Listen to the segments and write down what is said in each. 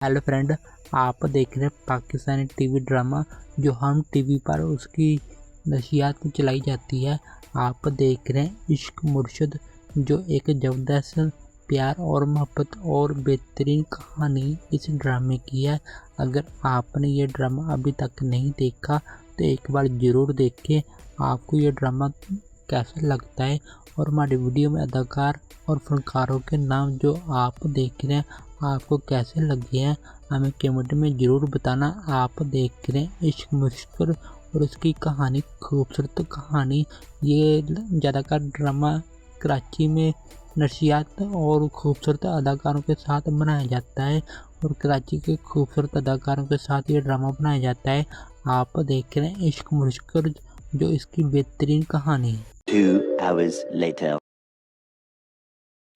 Hello friend, आप देख रहे हैं पाकिस्तानी टीवी ड्रामा जो हम टीवी पर उसकी नशियात में चलाई जाती है। आप देख रहे हैं इश्क मुर्शद, जो एक ज़बरदस्त प्यार और मोहब्बत और बेहतरीन कहानी इस ड्रामे की है। अगर आपने ये ड्रामा अभी तक नहीं देखा तो एक बार ज़रूर देखें। आपको ये ड्रामा कैसा लगता है और हमारी वीडियो में अदाकार और फनकारों के नाम जो आप देख रहे हैं आपको कैसे लगे हैं, हमें कमेंट में ज़रूर बताना। आप देख रहे हैं इश्क मुश्किल और उसकी कहानी, खूबसूरत कहानी। ये ज़्यादातर ड्रामा कराची में नशियात और खूबसूरत अदाकारों के साथ बनाया जाता है और कराची के खूबसूरत अदाकारों के साथ ये ड्रामा बनाया जाता है। आप देख रहे हैं इश्क मुश्किल, जो इसकी बेहतरीन कहानी है। 2 hours later.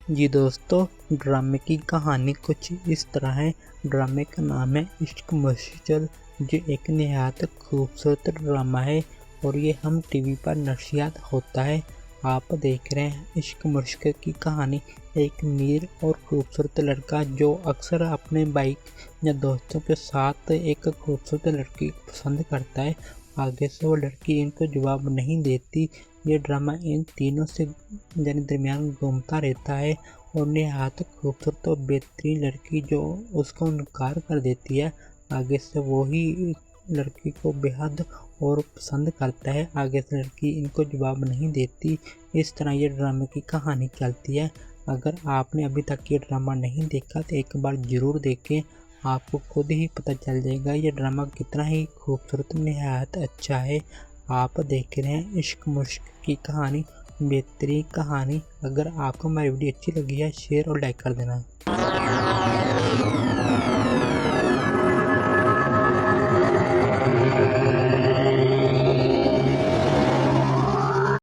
जी दोस्तों, ड्रामे की कहानी कुछ इस तरह है। ड्रामे का नाम है इश्क मुश्किल, जो एक निहायत खूबसूरत ड्रामा है और ये हम टीवी पर नशियात होता है। आप देख रहे हैं इश्क मुश्किल की कहानी। एक अमीर और खूबसूरत लड़का जो अक्सर अपने बाइक या दोस्तों के साथ एक खूबसूरत लड़की पसंद करता है। आगे से वो लड़की इनको जवाब नहीं देती। ये ड्रामा इन तीनों से दरमियान घूमता रहता है और निहायत खूबसूरत और बेहतरीन लड़की जो उसको इनकार कर देती है, आगे से वही लड़की को बेहद और पसंद करता है। आगे से लड़की इनको जवाब नहीं देती। इस तरह ये ड्रामे की कहानी चलती है। अगर आपने अभी तक ये ड्रामा नहीं देखा तो एक बार ज़रूर देखें, आपको खुद ही पता चल जाएगा ये ड्रामा कितना ही खूबसूरत निहायत अच्छा है। आप देख रहे हैं इश्क मुश्क की कहानी, बेहतरीन कहानी। अगर आपको हमारी वीडियो अच्छी लगी है शेयर और लाइक कर देना।